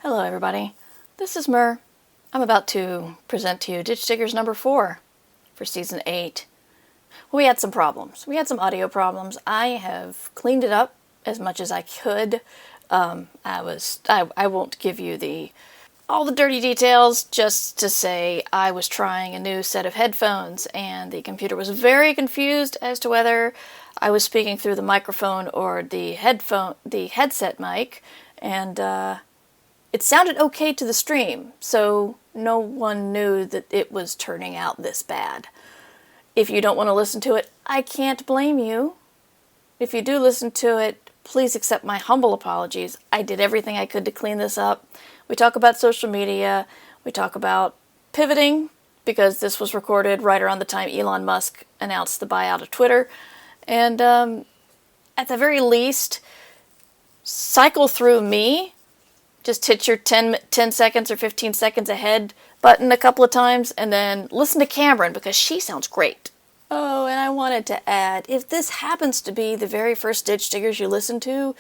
Hello everybody, this is Mur. I'm about to present to you Ditch Diggers number 4 for Season 8. We had some problems. We had some audio problems. I have cleaned it up as much as I could. I won't give you all the dirty details, just to say I was trying a new set of headphones and the computer was very confused as to whether I was speaking through the microphone or the headset mic, and it sounded okay to the stream, so no one knew that it was turning out this bad. If you don't want to listen to it, I can't blame you. If you do listen to it, please accept my humble apologies. I did everything I could to clean this up. We talk about social media. We talk about pivoting, because this was recorded right around the time Elon Musk announced the buyout of Twitter. And at the very least, cycle through me. Just hit your 10 seconds or 15 seconds ahead button a couple of times, and then listen to Kameron, because she sounds great. Oh, and I wanted to add, if this happens to be the very first Ditch Diggers you listen to,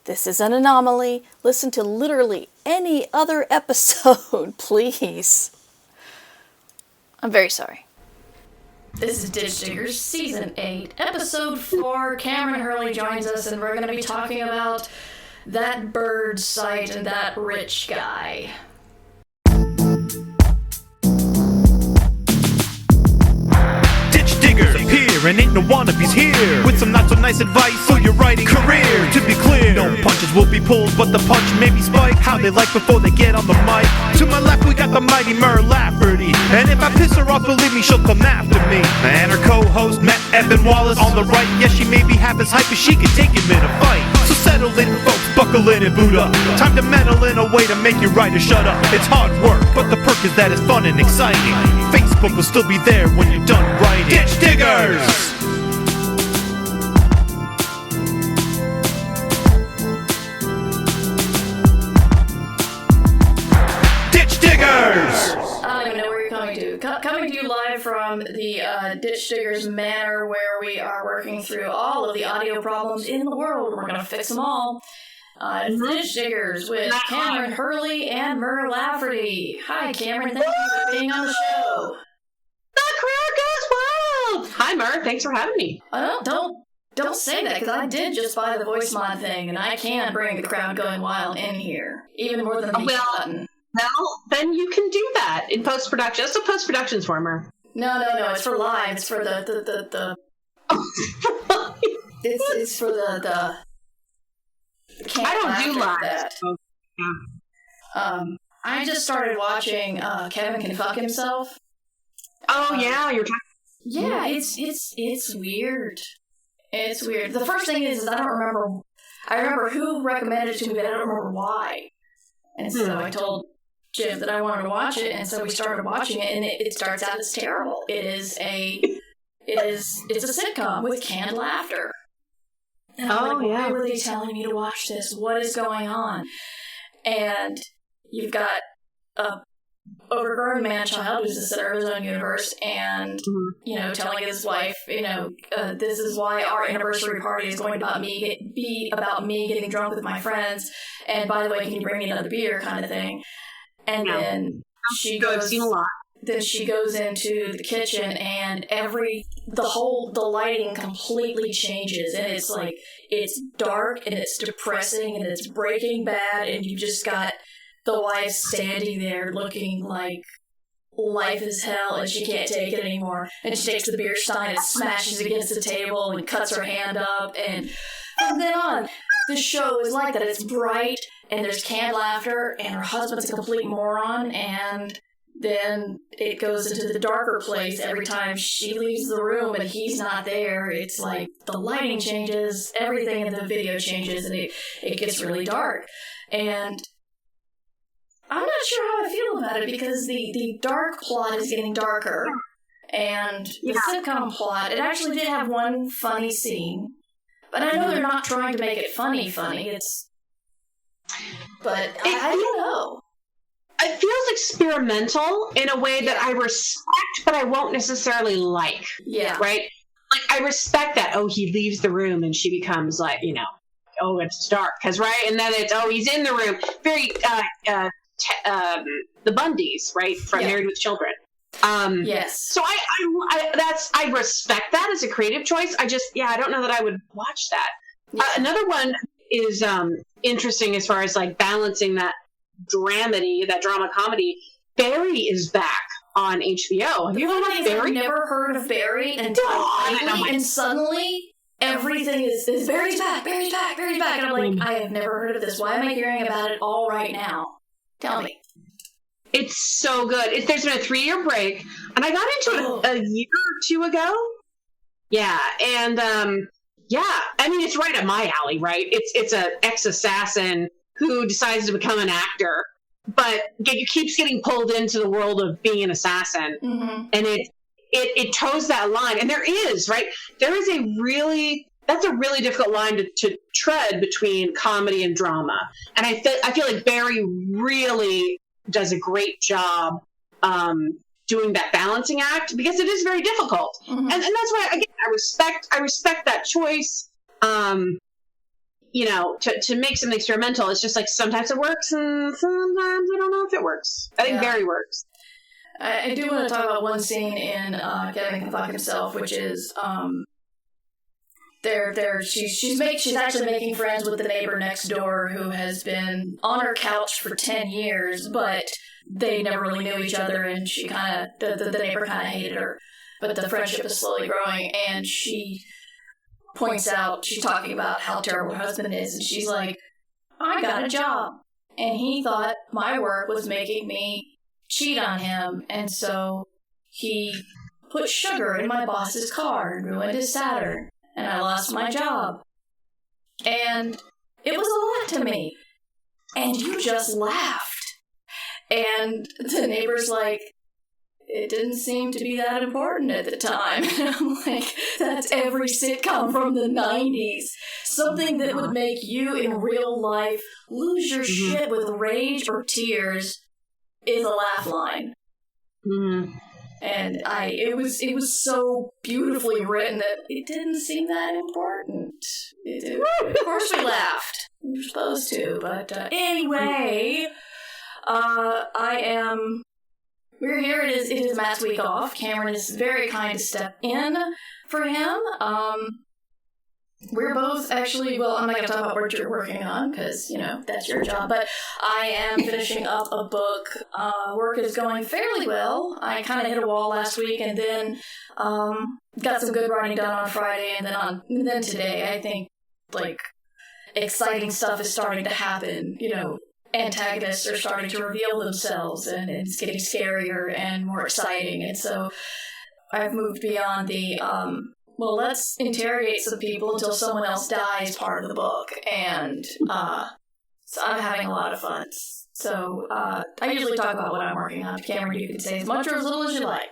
this is an anomaly. Listen to literally any other episode, please. I'm very sorry. This is Ditch Diggers Season 8, Episode 4. Kameron Hurley joins us, and we're going to be talking about that bird sight and that rich guy. Ditch diggers appear and ain't no wannabes here with some not so nice advice for your writing career. To be clear, no punches will be pulled, but the punch may be spiked how they like before they get on the mic. To my left we got the mighty Mur Lafferty, and if I piss her off, believe me, she'll come after me. And her co-host Matt Evan Wallace on the right. Yes, she may be half as hype as she can take him in a fight. So settle in, folks, buckle in and boot up. Time to meddle in a way to make you writer shut up. It's hard work, but the perk is that it's fun and exciting. Facebook will still be there when you're done writing. Ditch Diggers! Ditch Diggers! I don't even know where you're coming to. Coming to you live from the Ditch Diggers Manor, where we are working through all of the audio problems in the world. We're going to fix them all. Ditch Diggers with Kameron Hurley and Mur Lafferty. Hi, Kameron. Thank you for being on the show. The crowd goes wild! Hi, Mur. Thanks for having me. Don't say that, because I did just buy the voice mod thing, and I can bring the crowd going wild in here. Even more than the button. Well, then you can do that in post-production. That's what post-production's for, Mur. No, it's for live. It's for the it's for the I don't do live. That. Oh, yeah. I just started watching Kevin Can Fuck Himself. Oh, yeah, you're talking. Yeah, it's weird. It's weird. The first thing is I don't remember. I remember who recommended it to me, but I don't remember why. And so I told Jim that I wanted to watch it, and so we started watching it, and it starts out as terrible. It's a sitcom with canned laughter. And I'm like, why were they telling me to watch this? What is going on? And you've got a overgrown man-child who's the center of his own universe, and telling his wife, this is why our anniversary party is going to be about me getting drunk with my friends, and by the way, can you bring me another beer, kind of thing. And then she goes. I've seen a lot. Then she goes into the kitchen, and the lighting completely changes, and it's like, it's dark, and it's depressing, and it's Breaking Bad, and you just got the wife standing there looking like life is hell, and she can't take it anymore, and she takes the beer stein and smashes against the table and cuts her hand up, and from then on, the show is like that. It's bright, and there's canned laughter, and her husband's a complete moron, and then it goes into the darker place every time she leaves the room and he's not there. It's like the lighting changes, everything in the video changes, and it gets really dark. And I'm not sure how I feel about it, because the dark plot is getting darker, and the sitcom plot, it actually did have one funny scene, but I know they're not trying to make it funny. But I don't know. It feels experimental in a way that I respect, but I won't necessarily like. Yeah. Right? Like, I respect that, he leaves the room and she becomes, like, oh, it's dark, because right, and then it's he's in the room, very the Bundys, right, from Married with Children. Yes. So I respect that as a creative choice. I don't know that I would watch that. Yeah. Another one is interesting as far as like balancing that drama comedy. Barry is back on HBO. Have you ever heard of Barry? I've never heard of Barry until lately, and suddenly everything is Barry's back, Barry's back, Barry's back. And I'm like, I have never heard of this. Why am I hearing about it all right now? Tell me. It's so good. There's been a 3-year break, and I got into it a year or two ago. Yeah, and I mean, it's right up my alley, right? It's an ex-assassin who decides to become an actor, but keeps getting pulled into the world of being an assassin, and it toes that line. And there is that's a really difficult line to tread between comedy and drama. And I feel like Barry really does a great job doing that balancing act, because it is very difficult. And that's why, again, I respect that choice. To make something experimental. It's just like sometimes it works and sometimes I don't know if it works. I think Barry works. I do want to talk about one scene in Kevin Can Fuck Himself, which is she's actually making friends with the neighbor next door who has been on her couch for 10 years, but they never really knew each other, and she the neighbor kind of hated her, but the friendship is slowly growing, and she points out, she's talking about how terrible her husband is, and she's like, I got a job, and he thought my work was making me cheat on him, and so he put sugar in my boss's car and ruined his Saturn, and I lost my job. And it was a lot to me. And you just laughed. And the neighbor's like, it didn't seem to be that important at the time. And I'm like, that's every sitcom from the 90s. Something that would make you in real life lose your shit with rage or tears is a laugh line. And it was so beautifully written that it didn't seem that important. Of course we laughed. We were supposed to, but anyway, we're here. It is Matt's week off. Kameron is very kind to step in for him. We're both actually, well, I'm not going to talk about what you're working on, because, that's your job, but I am finishing up a book. Work is going fairly well. I kind of hit a wall last week, and then got some good writing done on Friday, and then today, I think, like, exciting stuff is starting to happen. Antagonists are starting to reveal themselves, and it's getting scarier and more exciting, and so I've moved beyond the let's interrogate some people until someone else dies part of the book, and so I'm having a lot of fun. So I usually talk about what I'm working on. Kameron, you can say as much or as little as you like.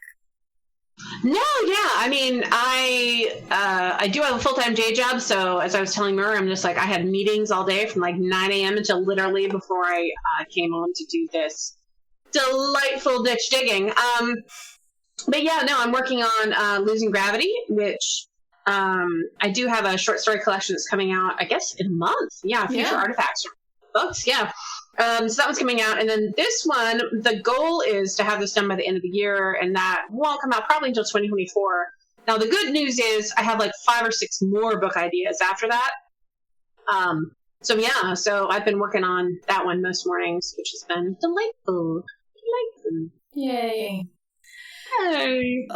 No, yeah, I mean, I do have a full-time day job, so as I was telling Murr, I'm just like, I had meetings all day from like 9 a.m. until literally before I came on to do this delightful ditch digging. But yeah, no, I'm working on Losing Gravity, which I do have a short story collection that's coming out, I guess, in a month. Yeah, Future Artifacts books, yeah. So that one's coming out. And then this one, the goal is to have this done by the end of the year, and that won't come out probably until 2024. Now, the good news is I have like 5 or 6 more book ideas after that. So I've been working on that one most mornings, which has been delightful. Yay. Hey.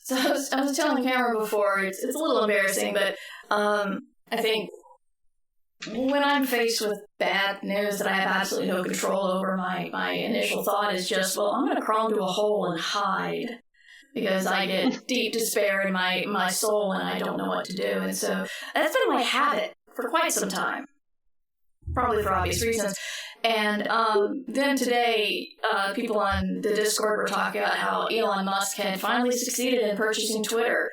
So I was telling Kameron before, it's a little embarrassing, but I think when I'm faced with bad news that I have absolutely no control over, my initial thought is just, well, I'm going to crawl into a hole and hide, because I get deep despair in my soul and I don't know what to do. And so that's been my habit for quite some time, probably for obvious reasons. And then today, people on the Discord were talking about how Elon Musk had finally succeeded in purchasing Twitter.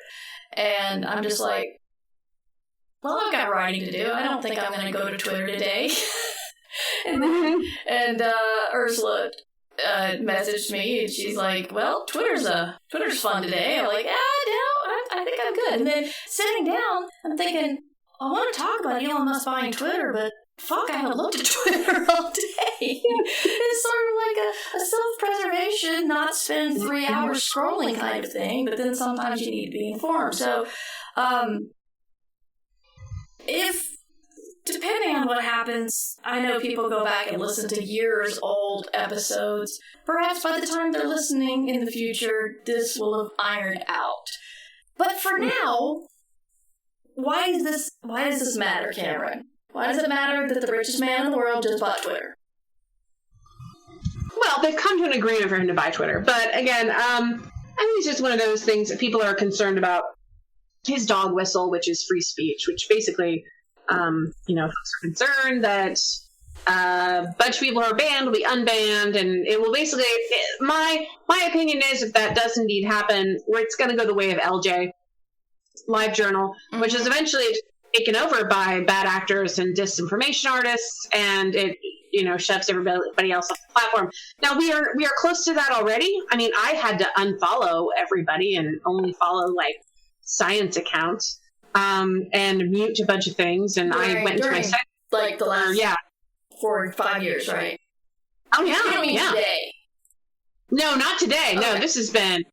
And I'm just like, well, I've got writing to do. I don't think I'm going to go to Twitter today. and Ursula messaged me, and she's like, well, Twitter's fun today. I'm like, no, I think I'm good. And then sitting down, I'm thinking, I want to talk about Elon Musk buying Twitter, but fuck, I haven't looked at Twitter all day. It's sort of like a self-preservation, not spend 3 hours scrolling kind of thing, but then sometimes you need to be informed. So, if, depending on what happens, I know people go back and listen to years old episodes. Perhaps by the time they're listening in the future, this will have ironed out. But for now, why does this matter, Cameron? Why does it matter that the richest man in the world just bought Twitter? Well, they've come to an agreement for him to buy Twitter. But again, I think it's just one of those things that people are concerned about. His dog whistle, which is free speech, which basically, folks are concerned that a bunch of people who are banned will be unbanned, and it will basically, my opinion is, if that does indeed happen, it's going to go the way of LJ, LiveJournal, which is eventually taken over by bad actors and disinformation artists, and it shoves everybody else off the platform. Now we are close to that already. I mean, I had to unfollow everybody and only follow like science accounts, and mute a bunch of things. And I went into my site like the last 4 or 5 years, right? Oh yeah, you don't mean today? No, not today. Okay. No, this has been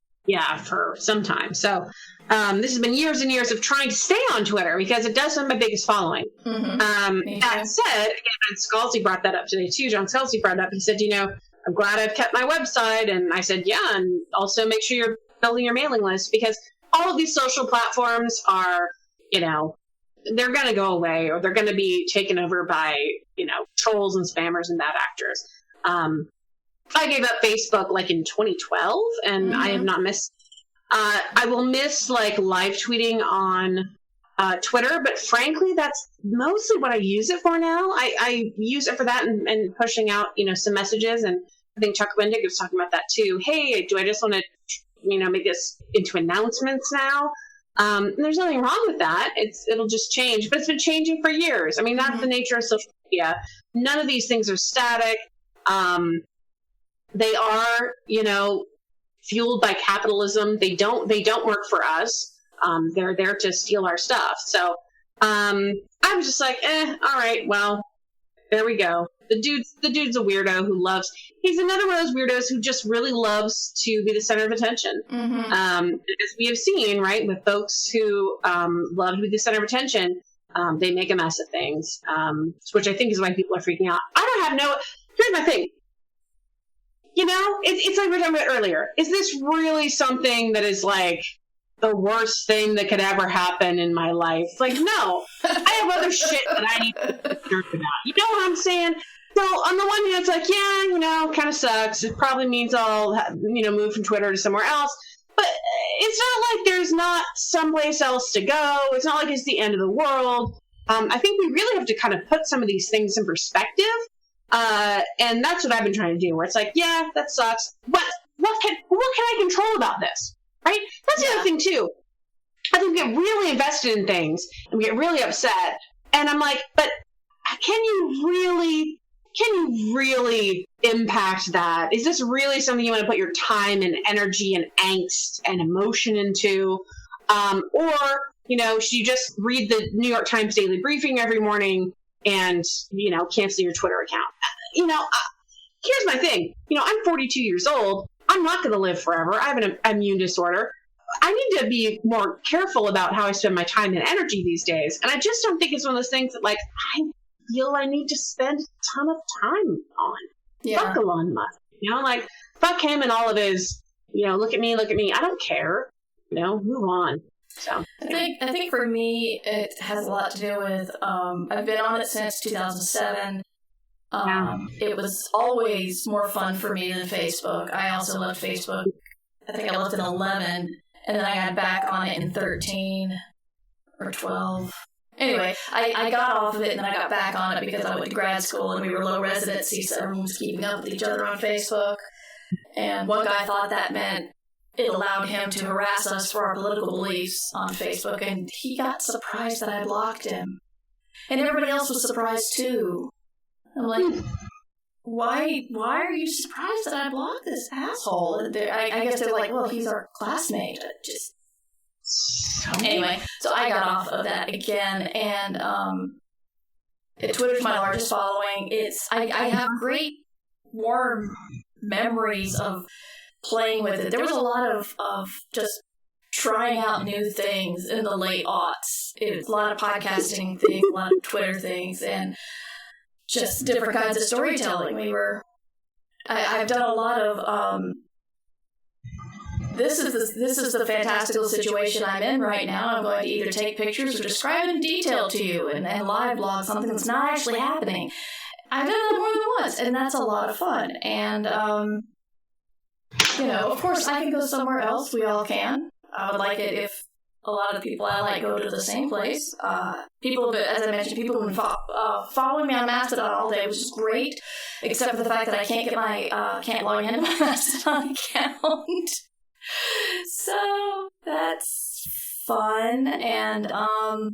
for some time. So this has been years and years of trying to stay on Twitter because it does have my biggest following. Mm-hmm. That said, again, Scalzi brought that up today too. John Scalzi brought it up. He said, I'm glad I've kept my website. And I said, yeah, and also make sure you're building your mailing list, because all of these social platforms are, they're going to go away, or they're going to be taken over by, trolls and spammers and bad actors. I gave up Facebook like in 2012, and I have not missed. I will miss like live tweeting on Twitter, but frankly, that's mostly what I use it for now. I use it for that and pushing out, some messages. And I think Chuck Wendig was talking about that too. Hey, do I just want to, make this into announcements now? And there's nothing wrong with that. It'll just change, but it's been changing for years. I mean, that's the nature of social media. None of these things are static. They are, fueled by capitalism. They don't work for us. They're there to steal our stuff. So I was just like, all right, well, there we go. The dude's a weirdo he's another one of those weirdos who just really loves to be the center of attention. As we have seen, right, with folks who love to be the center of attention, they make a mess of things, which I think is why people are freaking out. Here's my thing. It's like we were talking about earlier. Is this really something that is like the worst thing that could ever happen in my life? Like, no. I have other shit that I need to be concerned about. You know what I'm saying? So on the one hand, it's like, kind of sucks. It probably means I'll, move from Twitter to somewhere else. But it's not like there's not someplace else to go. It's not like it's the end of the world. I think we really have to kind of put some of these things in perspective. And that's what I've been trying to do, where it's like, yeah, that sucks. What can I control about this? Right? That's the other thing too. I think we get really invested in things and we get really upset. And I'm like, but can you really impact that? Is this really something you want to put your time and energy and angst and emotion into? Or, should you just read the New York Times Daily Briefing every morning and, cancel your Twitter account? Here's my thing. I'm 42 years old. I'm not going to live forever. I have an immune disorder. I need to be more careful about how I spend my time and energy these days. And I just don't think it's one of those things that, like, I feel I need to spend a ton of time on. Yeah. Fuck Elon Musk. Fuck him and all of his, look at me. I don't care. Move on. So I think for me, it has a lot to do with, I've been on it since 2007. It was always more fun for me than Facebook. I also loved Facebook. I think I loved it in 11, and then I got back on it in 13 or 12. Anyway, I got off of it, and then I got back on it because I went to grad school, and we were low residency, so everyone was keeping up with each other on Facebook. And one guy thought that meant it allowed him to harass us for our political beliefs on Facebook, and he got surprised that I blocked him. And everybody else was surprised, too. I'm like, why are you surprised that I blocked this asshole? I guess they're like, well, he's our classmate. Anyway, so I got off of that again, and Twitter's my largest following. I have great warm memories of playing with it. There was a lot of just trying out new things in the late aughts. It was a lot of podcasting things, a lot of Twitter things, and just different kinds of storytelling. I've done a lot of this is the fantastical situation I'm in right now. I'm going to either take pictures or describe in detail to you and live blog something that's not actually happening. I've done that more than once, and that's a lot of fun. And of course, I can go somewhere else. We all can. I would like it if a lot of the people I like go to the same place. People, as I mentioned, people have been following me on Mastodon all day, which is great, except for the fact that I can't get can't log into my Mastodon account. So that's fun, and I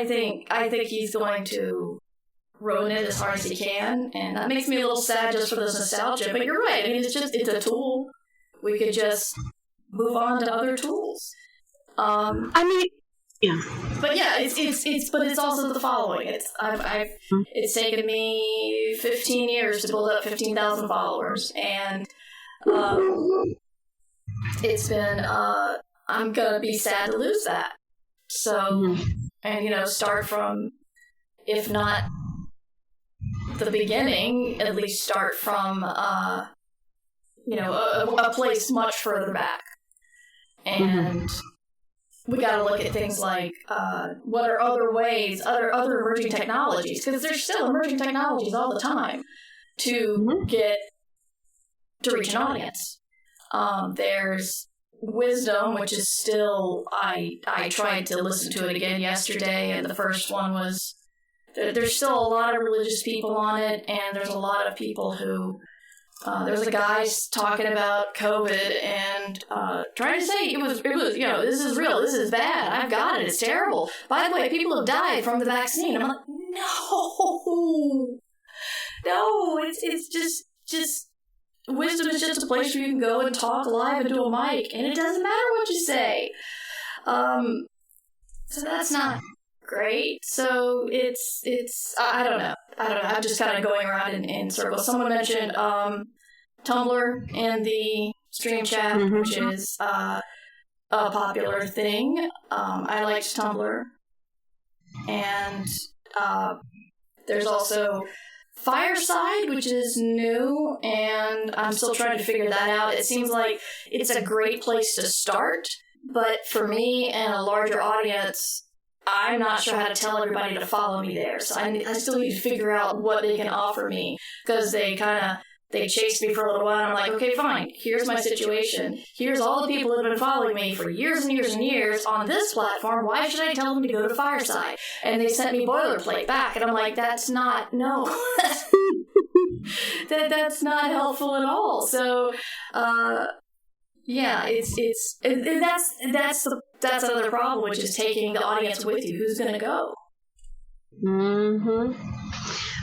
think he's going to ruin it as hard as he can, and that makes me a little sad just for this nostalgia. But you're right. I mean, it's a tool. We could just move on to other tools. Yeah. But yeah, it's also the following. It's taken me 15 years to build up 15,000 followers, and it's been I'm gonna be sad to lose that. So, and start from, if not the beginning, at least start from a place much further back. And we got to look at things like what are other ways, other emerging technologies, because there's still emerging technologies all the time to reach an audience. There's Wisdom, which is still, I tried to listen to it again yesterday, and the first one was, there's still a lot of religious people on it, and there's a lot of people who, there was a guy talking about COVID and trying to say it was this is real, this is bad, I've got it, it's terrible. By the way, people have died from the vaccine. I'm like, no, it's just Wisdom is just a place where you can go and talk live into a mic, and it doesn't matter what you say. So that's not great. So it's I don't know. I'm just kind of going around in circles. Someone mentioned Tumblr in the stream chat, which is a popular thing. I liked Tumblr, and there's also Fireside, which is new, and I'm still trying to figure that out. It seems like it's a great place to start, but for me and a larger audience, I'm not sure how to tell everybody to follow me there. So I still need to figure out what they can offer me, because they chased me for a little while, and I'm like, okay, fine, here's my situation. Here's all the people that have been following me for years and years and years on this platform. Why should I tell them to go to Fireside? And they sent me boilerplate back, and I'm like, that's not helpful at all. So, that's another problem, which is taking the audience with you. Who's going to go?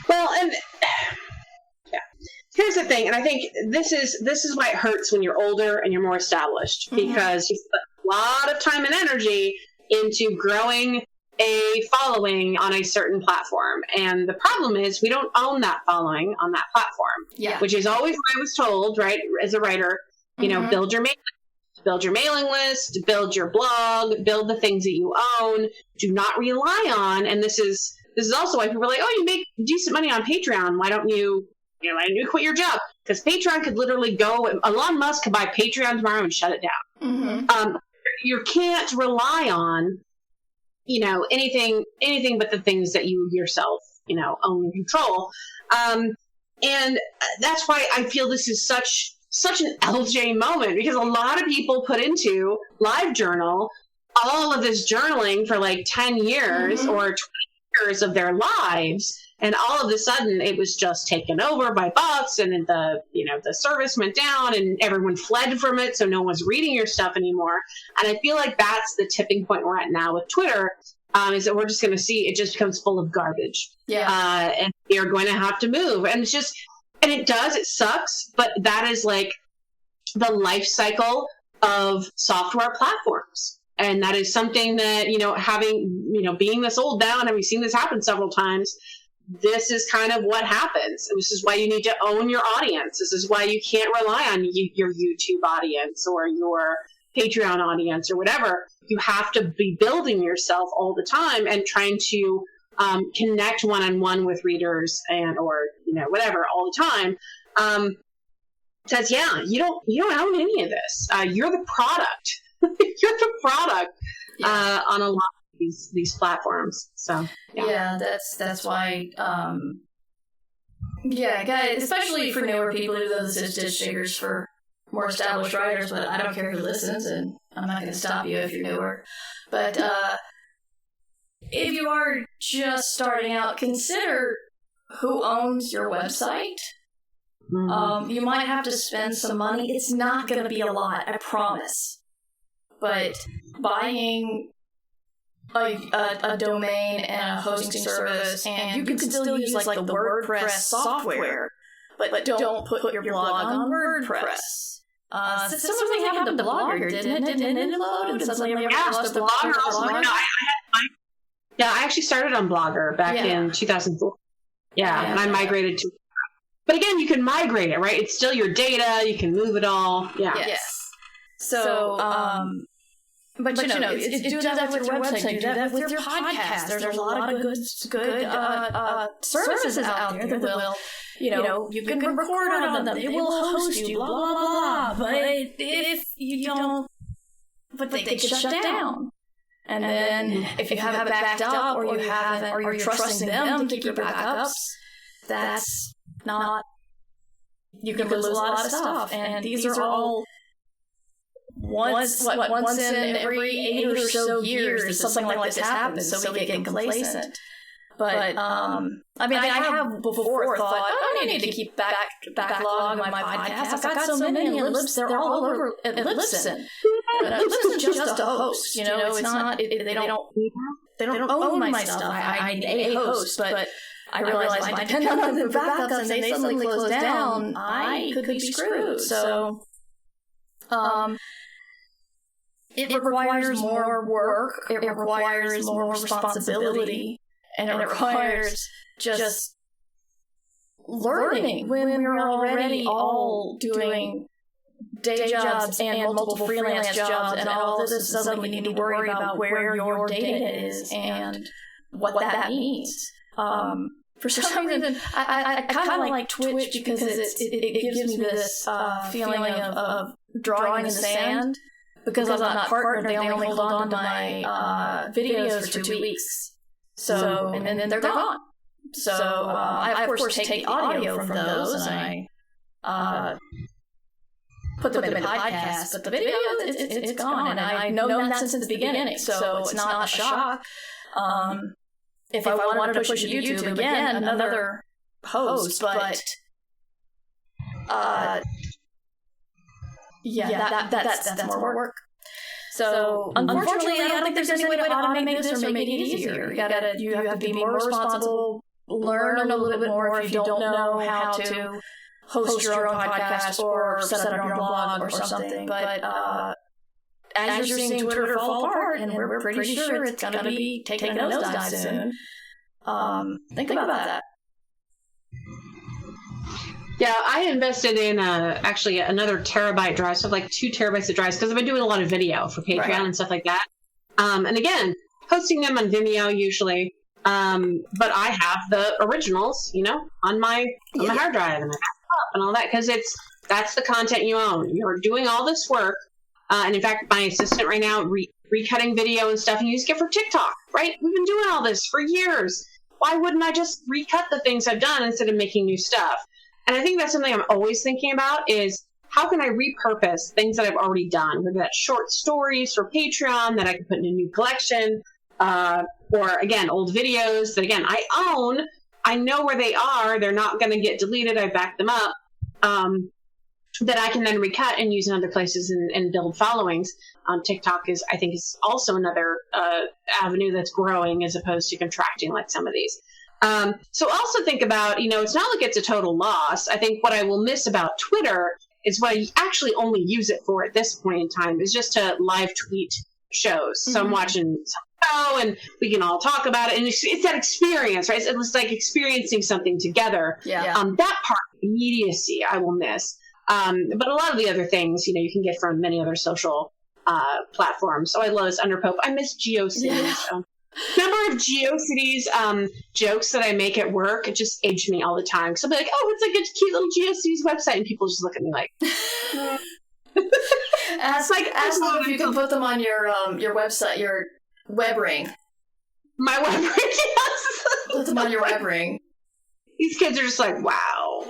Well, and here's the thing, and I think this is why it hurts when you're older and you're more established, because you put a lot of time and energy into growing a following on a certain platform. And the problem is we don't own that following on that platform, which is always what I was told, right, as a writer, build your mailing list, build your blog, build the things that you own. Do not rely on, and this is also why people are like, oh, you make decent money on Patreon. Why don't you quit your job? Because Patreon could literally go, Elon Musk could buy Patreon tomorrow and shut it down. You can't rely on, anything but the things that you yourself, own and control. And that's why I feel this is such an LJ moment, because a lot of people put into LiveJournal all of this journaling for like 10 years or 20 years of their lives. And all of a sudden it was just taken over by bots, and the service went down and everyone fled from it. So no one's reading your stuff anymore. And I feel like that's the tipping point we're at now with Twitter, is that we're just going to see it just becomes full of garbage. And you're going to have to move. And it's just, and it sucks, but that is like the life cycle of software platforms. And that is something that, being this old now and having seen this happen several times, this is kind of what happens. And this is why you need to own your audience. This is why you can't rely on your YouTube audience or your Patreon audience or whatever. You have to be building yourself all the time and trying to connect one-on-one with readers or whatever all the time. Says, you don't own any of this. You're the product. You're the product on a lot of these platforms. So that's why. Guys, especially for newer people, who those ditch diggers for more established writers. But I don't care who listens, and I'm not going to stop you if you're newer. But if you are just starting out, consider who owns your website. Mm-hmm. You might have to spend some money. It's not going to be a lot, I promise. But buying a domain and a hosting service, and you can still use like the WordPress software, but don't put your blog on WordPress. Something happened to Blogger, didn't it? Didn't it load? And suddenly everyone lost the Blogger. I actually started on Blogger back in 2004. And I migrated to. But again, you can migrate it, right? It's still your data. You can move it all. Yeah. Yes. So, but do that with your website. Do that with your podcast. There's a lot of good services out there that will, you can record on them. They will host you. Blah blah blah. But if you don't, but they get shut down. And then if you have it backed up, or you haven't, or you're trusting them to keep your backups, that's not. You can lose a lot of stuff, and these are all once in every 8 or so years that something like this happens, so we get complacent. But I have before thought, I need to keep backlog of my podcasts. I've got so many in Libsyn. They're all over at Libsyn. Libsyn's just a host. It's not. They don't own my stuff. I need a host, but I realized if I depend on them for backups and they suddenly close down, I could be screwed. So, it requires more work. It requires more responsibility. And it requires just learning when we're already all doing day jobs and multiple freelance jobs, and all this is suddenly we need to worry about where your data is and what that means. For some reason, I kind of like Twitch because it gives me this feeling of drawing in the sand, because I'm not partnered. They only hold on to my videos for 2 weeks. So, and then they're gone. So, I, of course, take the audio from those, and I put them in a podcast, but the video, it's gone. And I've known that since the beginning, so it's not a shock. If I wanted to push it to YouTube, again, another host, but that's more work. So, unfortunately, I don't think there's any way to automate this or make it easier. You have to be more responsible, learn a little bit more if you don't know how to host your own podcast or set up your own blog or something. But as you're seeing Twitter fall apart, and we're pretty sure it's going to be taking a nosedive soon, think about that. Yeah, I invested in actually another terabyte drive, so like 2 terabytes of drives, because I've been doing a lot of video for Patreon and stuff like that. And again, hosting them on Vimeo usually, but I have the originals, on my hard drive, and I back up and all that, because that's the content you own. You're doing all this work, and in fact, my assistant right now recutting video and stuff, and you just get for TikTok, right? We've been doing all this for years. Why wouldn't I just recut the things I've done instead of making new stuff? And I think that's something I'm always thinking about is how can I repurpose things that I've already done, whether that's short stories for Patreon that I can put in a new collection, or again, old videos that again, I own, I know where they are, they're not going to get deleted, I backed them up, that I can then recut and use in other places and build followings. TikTok I think is also another avenue that's growing as opposed to contracting like some of these. So also think about, it's not like it's a total loss. I think what I will miss about Twitter is what I actually only use it for at this point in time, is just to live tweet shows. So I'm watching some show and we can all talk about it. And it's that experience, right? It was like experiencing something together. Yeah. That part, immediacy, I will miss. But a lot of the other things, you can get from many other social platforms. So I love this Underpope. I miss GeoCities. Yeah. So. Number of GeoCities jokes that I make at work, it just aged me all the time. So I'll be like, oh, it's like a cute little GeoCities website. And people just look at me like... ask them if you can put them on your website, your web ring. My web ring, yes. Put them on your web ring. These kids are just like, wow.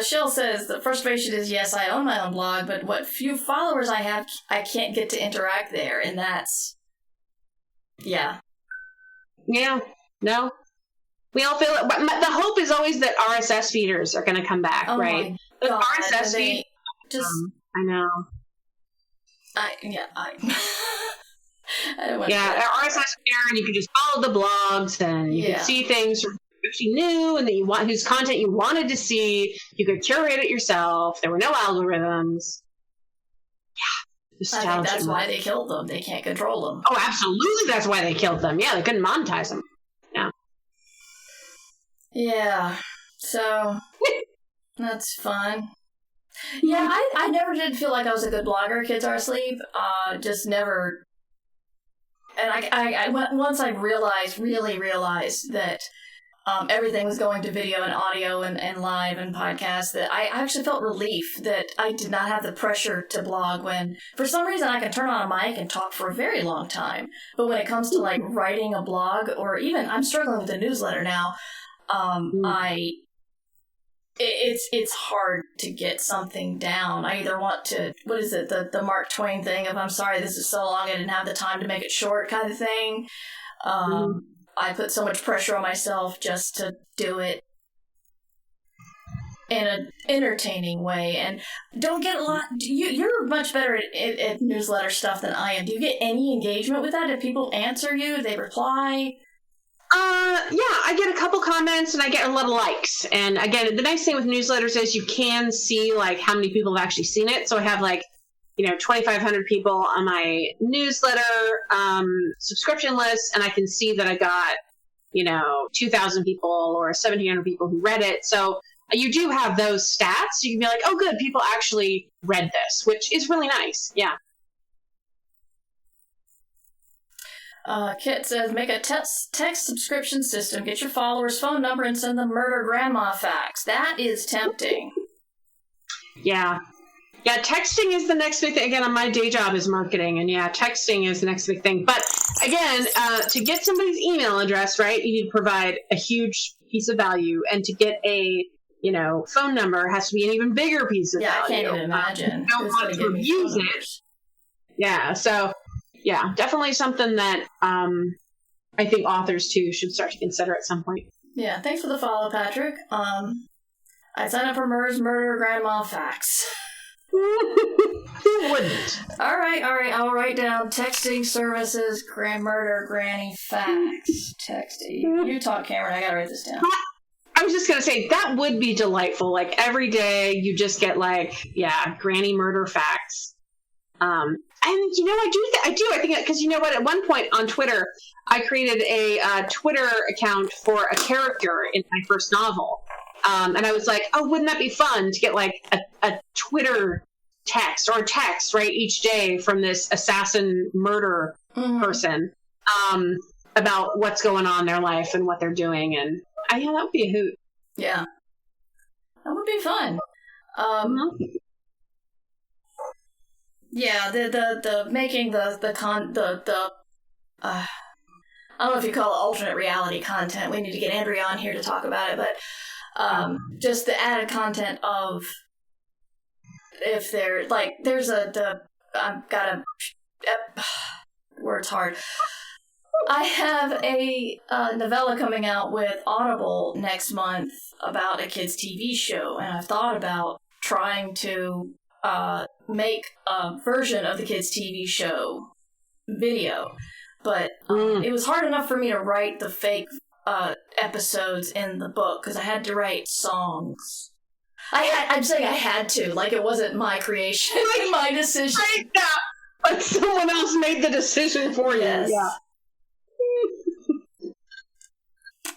Shell says, the frustration is, yes, I own my own blog, but what few followers I have, I can't get to interact there, and that's... Yeah. Yeah. No. We all feel it. But the hope is always that RSS feeders are going to come back, right? The RSS feed. Just... I know. I don't want RSS feeder, and you can just follow the blogs, and you can see things from you knew and that you want, whose content you wanted to see. You could curate it yourself. There were no algorithms. Yeah. I think that's why they killed them. They can't control them. Oh, absolutely. That's why they killed them. Yeah, they couldn't monetize them. Yeah. Yeah. So that's fun. Yeah, I never did feel like I was a good blogger. Kids are asleep. Just never. And I once I really realized that everything was going to video and audio and live and podcasts, that I actually felt relief that I did not have the pressure to blog when, for some reason, I can turn on a mic and talk for a very long time. But when it comes to like writing a blog, or even I'm struggling with a newsletter now, it's hard to get something down. I either want to, what is it, the Mark Twain thing of, I'm sorry this is so long, I didn't have the time to make it short kind of thing. I put so much pressure on myself just to do it in an entertaining way, and don't get a lot. You're much better at newsletter stuff than I am. Do you get any engagement with that? Do people answer you? Do they reply? Yeah, I get a couple comments and I get a lot of likes. And again, the nice thing with newsletters is you can see like how many people have actually seen it. So I have like, 2,500 people on my newsletter subscription list, and I can see that I got, 2,000 people or 1,700 people who read it. So you do have those stats. You can be like, oh, good, people actually read this, which is really nice. Yeah. Kit says, make a text subscription system, get your followers' phone number, and send them murder grandma facts. That is tempting. Yeah. Yeah, texting is the next big thing. Again, my day job is marketing, and texting is the next big thing. But again, to get somebody's email address, right, you need to provide a huge piece of value, and to get a phone number has to be an even bigger piece of value. I can't even imagine. You don't want to abuse it. Yeah, so definitely something that I think authors too should start to consider at some point. Yeah, thanks for the follow, Patrick. I'd sign up for Murr's Murder Grandma Facts. Who wouldn't? All right. I'll write down texting services, murder granny facts. Texting. You talk, Cameron. I gotta write this down. I was just gonna say that would be delightful. Like every day, you just get granny murder facts. And I do. I think because what? At one point on Twitter, I created a Twitter account for a character in my first novel. And I was like, oh, wouldn't that be fun to get a Twitter text or text, right, each day from this assassin murder person about what's going on in their life and what they're doing. And that would be a hoot. Yeah. That would be fun. Yeah, the making the I don't know if you call it alternate reality content. We need to get Andrea on here to talk about it, but just the added content of if there I've got a words hard. I have a novella coming out with Audible next month about a kids' TV show, and I've thought about trying to make a version of the kids' TV show video, but it was hard enough for me to write the fake episodes in the book because I had to write songs. I'm saying I had to. Like, it wasn't my creation, my decision. Yeah. But someone else made the decision for you. Yes. Yeah.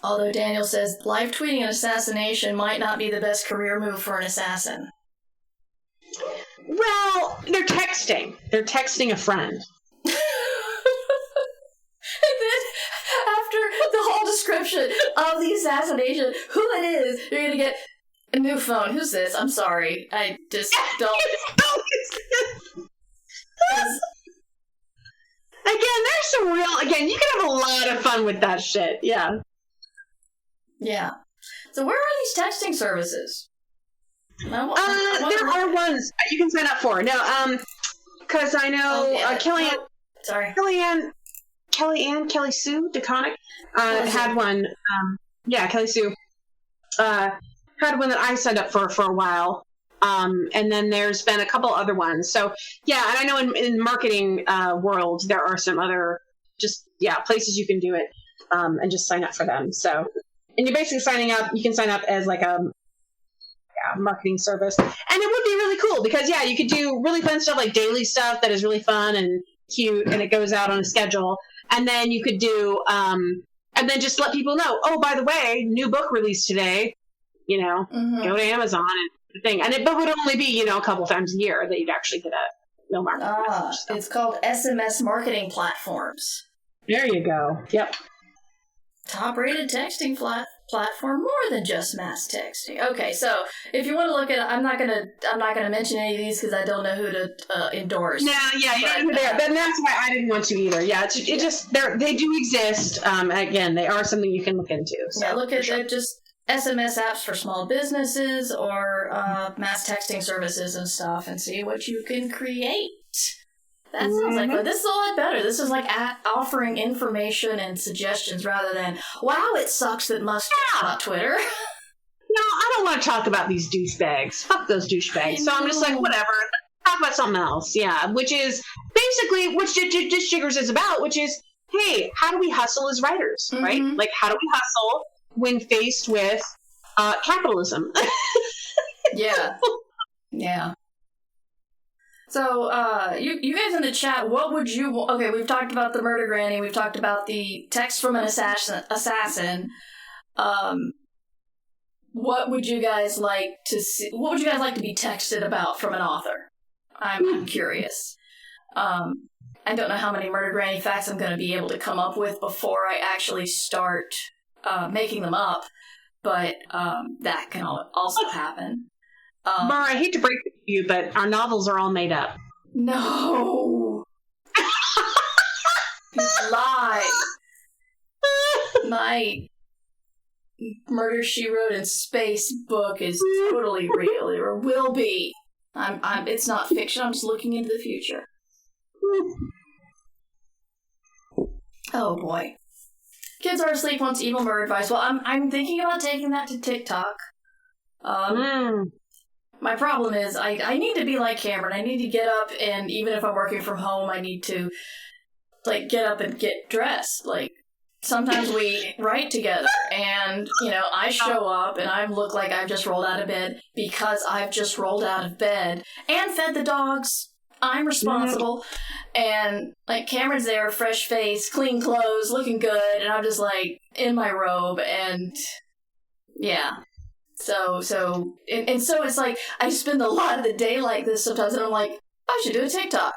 Although Daniel says live tweeting an assassination might not be the best career move for an assassin. Well, they're texting. They're texting a friend. And then, after the whole description of the assassination, who it is, you're going to get a new phone. Who's this? I'm sorry. I just don't... Again, there's some real... Again, you can have a lot of fun with that shit. Yeah. Yeah. So where are these texting services? There are ones you can sign up for. No, because I know Kelly Sue DeConnick had one. Kelly Sue had one that I signed up for a while. And then there's been a couple other ones. So yeah, and I know in marketing world there are some other places you can do it and just sign up for them. So, and you're basically signing up. You can sign up as like a marketing service, and it would be really cool because you could do really fun stuff like daily stuff that is really fun and cute, and it goes out on a schedule. And then you could do and then just let people know, oh, by the way, new book released today. Go to Amazon and the thing, and it would only be a couple times a year that you'd actually get a marketing message. So. It's called SMS marketing platforms. There you go. Yep. Top-rated texting platform, more than just mass texting. Okay, so if you want to look at, I'm not gonna mention any of these because I don't know who to endorse. No, you don't know who they are. Then that's why I didn't want to either. Yeah, they do exist. Again, they are something you can look into. So, look at just SMS apps for small businesses or mass texting services and stuff, and see what you can create. That sounds like this is a lot better. This is like offering information and suggestions rather than, wow, it sucks that Musk about Twitter. No, I don't want to talk about these douchebags. Fuck those douchebags. So I'm just like, whatever. Talk about something else. Yeah, which is basically what Dish Jiggers is about, which is, hey, how do we hustle as writers, right? Like, how do we hustle when faced with capitalism? Yeah. Yeah. So, you guys in the chat, what would you... Okay, we've talked about the murder granny, we've talked about the text from an assassin. What would you guys like to see... What would you guys like to be texted about from an author? I'm curious. I don't know how many murder granny facts I'm going to be able to come up with before I actually start making them up, but that can also happen. Mara, I hate to break it to you, but our novels are all made up. No! You lie! My Murder, She Wrote in Space book is totally real, or will be. It's not fiction, I'm just looking into the future. Oh boy. Kids are asleep wants evil murder advice. Well, I'm thinking about taking that to TikTok. My problem is I need to be like Kameron. I need to get up, and even if I'm working from home, I need to get up and get dressed. Sometimes we write together, and I show up and I look like I've just rolled out of bed because I've just rolled out of bed and fed the dogs. I'm responsible. And Cameron's there, fresh face, clean clothes, looking good, and I'm just in my robe, and yeah. So it's I spend a lot of the day like this sometimes, and I'm like, I should do a TikTok.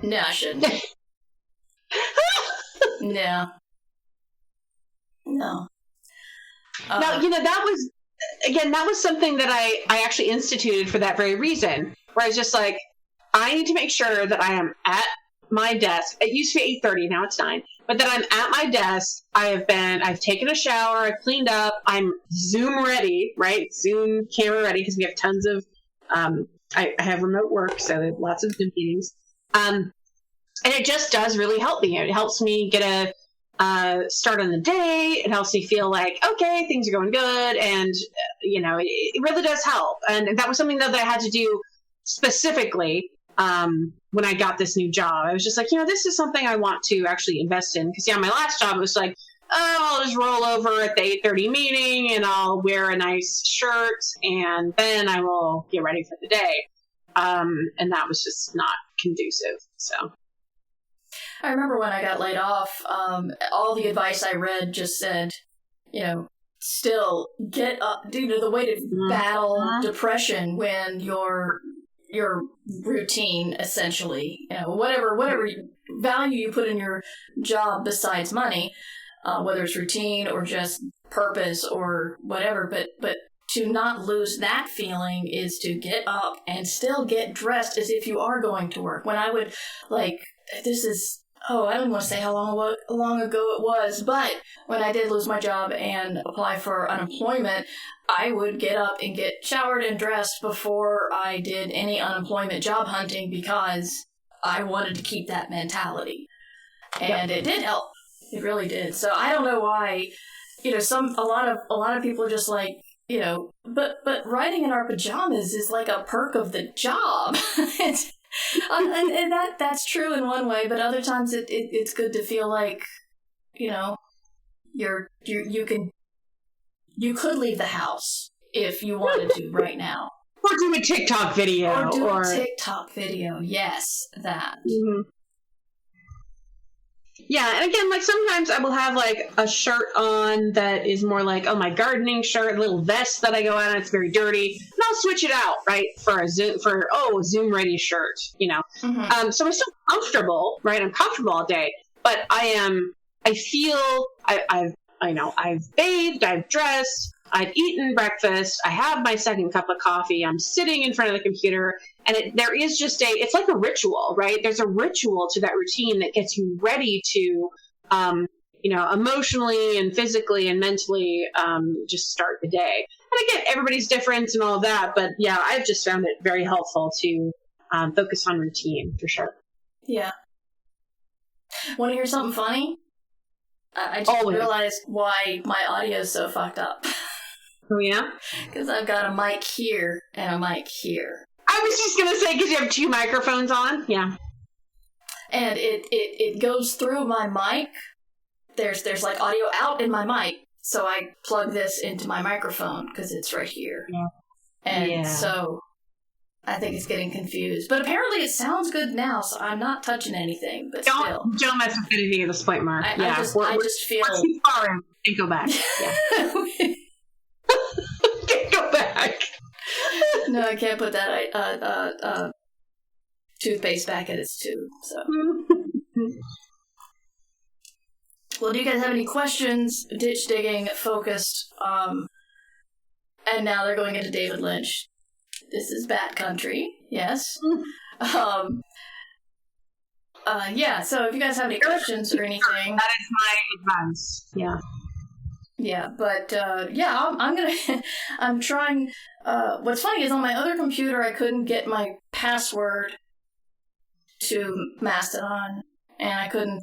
No, I shouldn't. No. Now, that was something that I actually instituted for that very reason, where I was just like, I need to make sure that I am at my desk. It used to be 8:30, now it's 9. But that I'm at my desk, I've taken a shower, I've cleaned up, I'm Zoom ready, right? Zoom camera ready, because we have tons of, I have remote work, so there's lots of Zoom meetings. And it just does really help me. It helps me get a start on the day. It helps me feel like, okay, things are going good. And, it really does help. And that was something that I had to do specifically when I got this new job. I was just like, this is something I want to actually invest in. Because, my last job was like, I'll just roll over at the 8:30 meeting and I'll wear a nice shirt and then I will get ready for the day. And that was just not conducive. So I remember when I got laid off, all the advice I read just said, still get up, the way to battle depression when your routine, essentially, whatever value you put in your job besides money, whether it's routine or just purpose or whatever, but to not lose that feeling is to get up and still get dressed as if you are going to work. When I would, I don't want to say how long ago it was, but when I did lose my job and apply for unemployment, I would get up and get showered and dressed before I did any unemployment job hunting because I wanted to keep that mentality. And It did help. It really did. So I don't know why, a lot of people are just like, but riding in our pajamas is like a perk of the job. And that's true in one way, but other times it's good to feel like, you could leave the house if you wanted to right now. Or do a TikTok video. Or a TikTok video. Yes, that. Mm-hmm. Yeah, and again, sometimes I will have a shirt on that is more my gardening shirt, a little vest that I go out and it's very dirty, and I'll switch it out, right, for a Zoom ready shirt, Mm-hmm. So I'm still comfortable, right? I'm comfortable all day, but I've bathed, I've dressed, I've eaten breakfast, I have my second cup of coffee, I'm sitting in front of the computer, and there is just it's like a ritual, right? There's a ritual to that routine that gets you ready to, emotionally and physically and mentally just start the day. And again, everybody's different and all of that, but yeah, I've just found it very helpful to focus on routine for sure. Yeah. Want to hear something funny? I just realized why my audio is so fucked up. Oh, yeah? Because I've got a mic here and a mic here. I was just going to say, because you have two microphones on. Yeah. And it goes through my mic. There's audio out in my mic. So I plug this into my microphone because it's right here. Yeah. And so I think it's getting confused. But apparently it sounds good now, so I'm not touching anything. But don't mess with anything at this point, Mark. I just feel... We're too far in. Can't go back. Yeah. Can't go back. No, I can't put that toothpaste back in its tube. So, well, do you guys have any questions? Ditch digging focused. And now they're going into David Lynch. This is Bat Country. Yes. Yeah. So, if you guys have any questions or anything, that is my advice. Yeah. Yeah, but, I'm trying, what's funny is on my other computer, I couldn't get my password to Mastodon, and I couldn't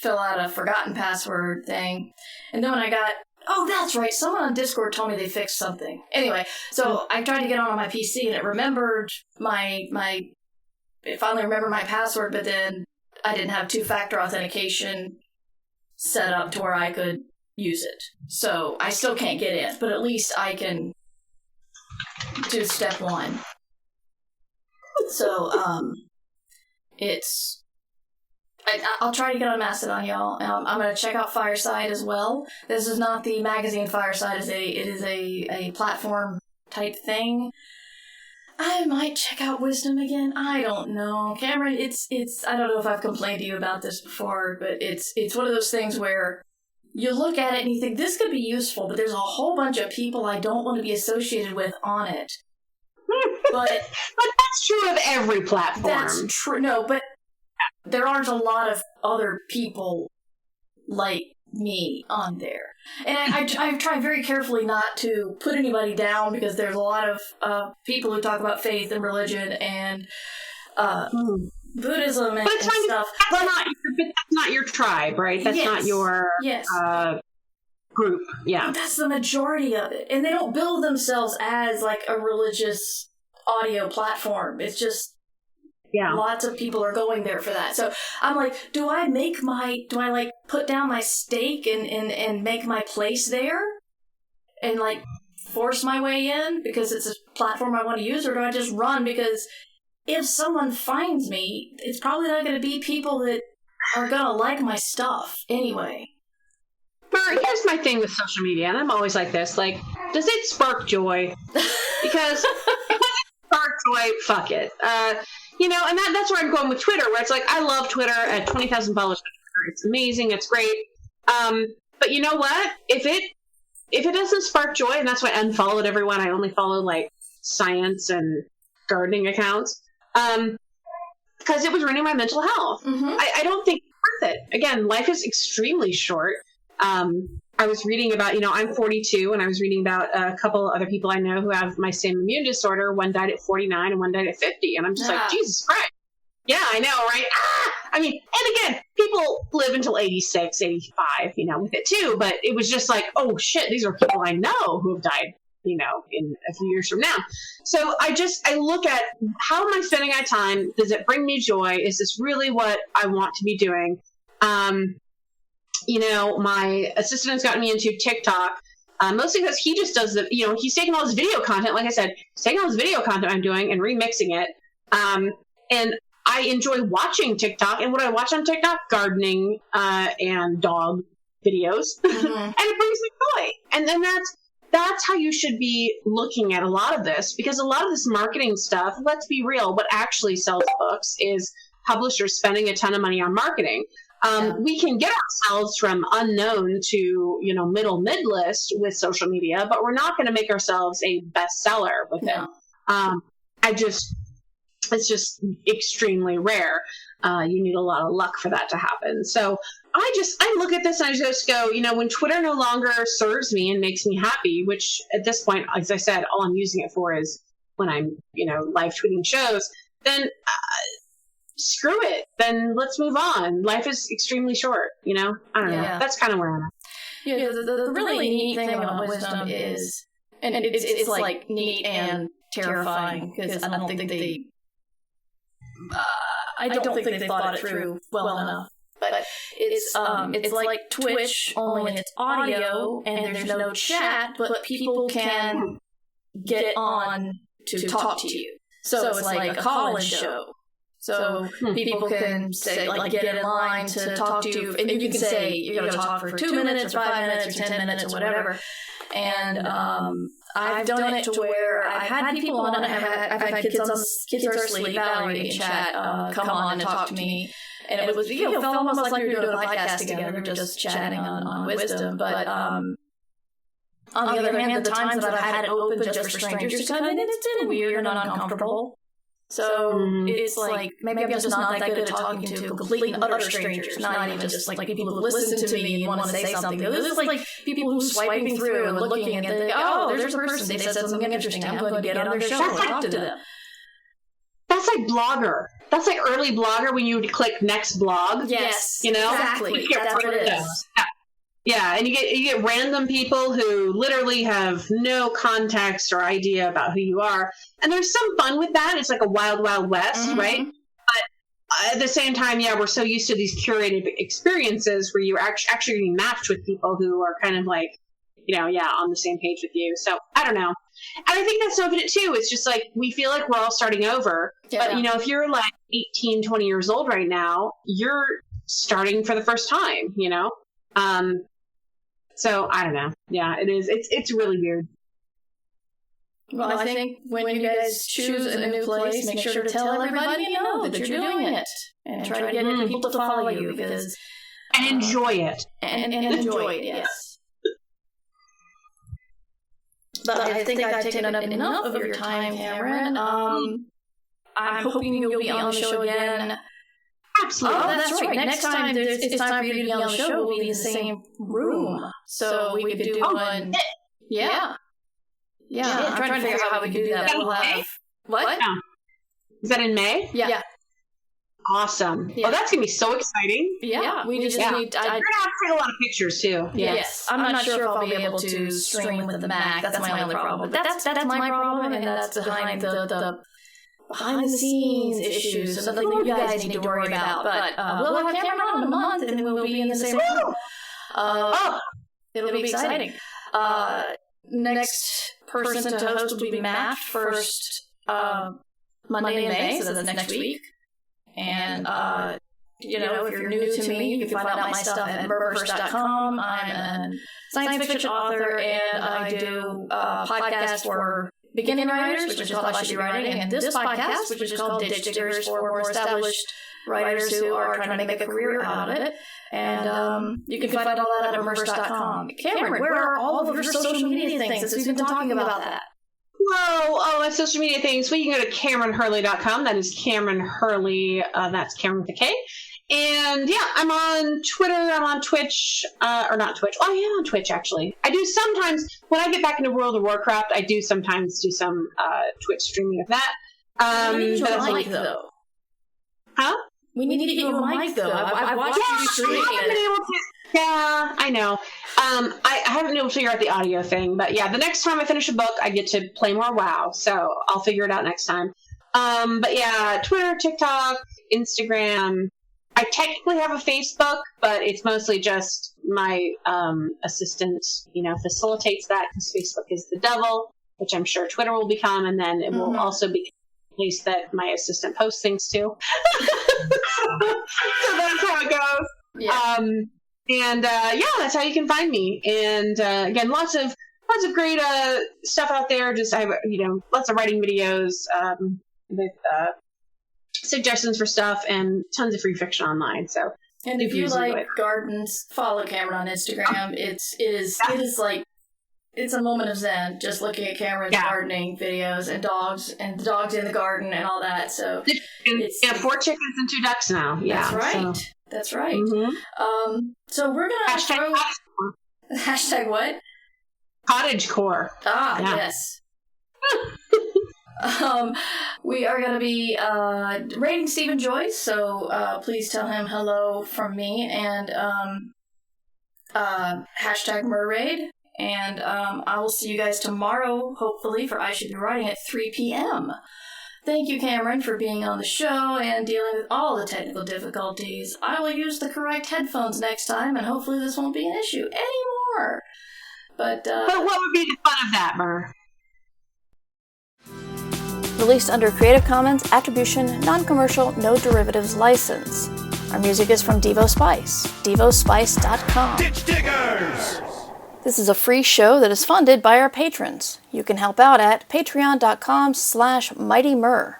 fill out a forgotten password thing, and then when I got, that's right, someone on Discord told me they fixed something. Anyway, so I tried to get on my PC, and it remembered it finally remembered my password, but then I didn't have two-factor authentication set up to where I could use it. So I still can't get in, but at least I can do step one. So, I'll try to get on Mastodon, y'all. I'm going to check out Fireside as well. This is not the magazine Fireside. It is a platform type thing. I might check out Wisdom again. I don't know. Cameron, it's I don't know if I've complained to you about this before, but it's one of those things where you look at it and you think, this could be useful, but there's a whole bunch of people I don't want to be associated with on it. But that's true of every platform. That's true. No, but there aren't a lot of other people like me on there. And I try very carefully not to put anybody down because there's a lot of people who talk about faith and religion and Buddhism and stuff. That's not your tribe, right? That's not your group. Yeah. But that's the majority of it. And they don't build themselves as like a religious audio platform. It's just Yeah. Lots of people are going there for that. So I'm like, do I like put down my stake and make my place there and like force my way in because it's a platform I want to use, or do I just run? Because if someone finds me, it's probably not going to be people that are going to like my stuff anyway. But here's my thing with social media, and I'm always like this, like, does it spark joy? Because if it doesn't spark joy, fuck it. You know, and that's where I'm going with Twitter, where it's like, I love Twitter at 20,000 followers. It's amazing. It's great. But you know what? If it doesn't spark joy, and that's why I unfollowed everyone. I only follow like science and gardening accounts. Because it was ruining my mental health. Mm-hmm. I don't think it's worth it. Again, life is extremely short. I was reading about, I'm 42, and I was reading about a couple other people I know who have my same immune disorder. One died at 49 and one died at 50. And I'm just like, Jesus Christ. Yeah, I know, right? I mean, and again, people live until 86, 85, with it too. But it was just like, oh shit, these are people I know who have died, in a few years from now. So I look at how am I spending my time? Does it bring me joy? Is this really what I want to be doing? My assistant has gotten me into TikTok, mostly because he just does he's taking all this video content. Like I said, he's taking all this video content I'm doing and remixing it. And I enjoy watching TikTok. And what I watch on TikTok, gardening, and dog videos. Mm-hmm. And it brings me joy. And then that's how you should be looking at a lot of this, because a lot of this marketing stuff, let's be real, what actually sells books is publishers spending a ton of money on marketing. We can get ourselves from unknown to, middle mid-list with social media, but we're not going to make ourselves a bestseller with it. It's just extremely rare. You need a lot of luck for that to happen. So I look at this and I just go, when Twitter no longer serves me and makes me happy, which at this point, as I said, all I'm using it for is when I'm, live tweeting shows, then screw it. Then let's move on. Life is extremely short, I don't know. That's kind of where I'm at. Yeah, the really neat thing about wisdom is, and it's like neat and terrifying, because I don't think they thought it through well enough. But it's like Twitch, only it's audio and there's no chat, but people can get on to talk to you. So it's like a call-in show. So people can say, like, get in line to talk to you, and you can say you're going to talk for 2 minutes or 5 minutes or 10 minutes or whatever. And I've done it to where I've had people on it. I've had kids are asleep, Valerie in chat, come on and talk to me. And it was, felt almost like we were doing a podcast together, just chatting on wisdom. But on the other hand, the times that I've had it open just for strangers to come in, it's been weird and uncomfortable. So it's like, maybe I'm just not that good at talking to complete and utter strangers, not even just like people who listen to me and want to say something. This is like people who swiping through and looking and think, oh, there's a person, they said something interesting, I'm going to get on their show and talk to them. That's like Blogger. That's like early Blogger when you would click next blog. Yes, exactly. That's what it is. Yeah, and you get random people who literally have no context or idea about who you are. And there's some fun with that. It's like a wild, wild west, right? But at the same time, we're so used to these curated experiences where you're actually getting matched with people who are kind of like, on the same page with you. So I don't know. And I think that's some of it too. It's just like, we feel like we're all starting over. Yeah. But, if you're like 18, 20 years old right now, you're starting for the first time, So I don't know. Yeah, it is. It's really weird. Well, I think when you guys choose a new place, make sure to tell everybody you know that you're doing it, and try to get people to follow you, because and enjoy it. And enjoy it. Yes. But I think I've taken up enough of your time, Kameron. I'm hoping you'll be on the show again. Absolutely. Oh, that's right. Next time it's time for you to be on the show, we'll be in the same room. So we could do one. Yeah. I'm trying to figure out how we can do that. We'll have... What? No. Is that in May? Yeah. Awesome. Yeah. Oh, that's going to be so exciting. Yeah. We just need... You're going to have to take a lot of pictures, too. Yes. I'm not sure if I'll be able to stream with the Mac. That's my only problem. But that's my problem, and that's behind the behind-the-scenes issues, so nothing you guys need to worry about. But we'll have Cameron on in a month, and we'll be in the same room. It'll be exciting. Next person to host will be Matt, first Monday in May, so that's next week. And, if you're new to me, you can find out my stuff at burverse.com. I'm a science fiction author, and I do a podcast for beginning writers, which is called I Should Be Writing, and this podcast, which is called Ditch Diggers, for more established writers who are trying to make a career out of it. And you can find all that at burverse.com. Cameron, where are all of your social media things, since we've been talking about that? My social media things. Well, you can go to CameronHurley.com. That is Cameron Hurley. That's Cameron with a K. And yeah, I'm on Twitter. I'm on Twitch. Or not Twitch. Oh, I am on Twitch, actually. I do sometimes, when I get back into World of Warcraft, I do sometimes do some Twitch streaming of that. We need you a mic, though. Huh? We need to get you a mic, though. I watched you streaming it. Yeah, I know. I haven't been able to figure out the audio thing, but yeah, the next time I finish a book, I get to play more WoW, so I'll figure it out next time. But yeah, Twitter, TikTok, Instagram. I technically have a Facebook, but it's mostly just my assistant, facilitates that, because Facebook is the devil, which I'm sure Twitter will become, and then it will also be a place that my assistant posts things to. So that's how it goes. Yeah. That's how you can find me. And again, lots of great stuff out there. Just I have lots of writing videos with suggestions for stuff, and tons of free fiction online. So, and if you like gardens, follow Cameron on Instagram. It is like, it's a moment of zen just looking at Cameron's gardening videos, and the dogs in the garden and all that. So and 4 chickens and 2 ducks now. Yeah, that's right. So. That's right. Mm-hmm. So we're gonna hashtag what? Cottagecore. Yes. We are going to be rating Stephen Joyce, so please tell him hello from me, and hashtag Merraid, and I will see you guys tomorrow, hopefully, for I Should Be Writing at 3 p.m. Thank you, Cameron, for being on the show and dealing with all the technical difficulties. I will use the correct headphones next time, and hopefully this won't be an issue anymore. But what would be the fun of that, Mer? Released under Creative Commons Attribution, Non-Commercial, No Derivatives License. Our music is from Devo Spice, devospice.com. Ditch Diggers! This is a free show that is funded by our patrons. You can help out at patreon.com/mightymur.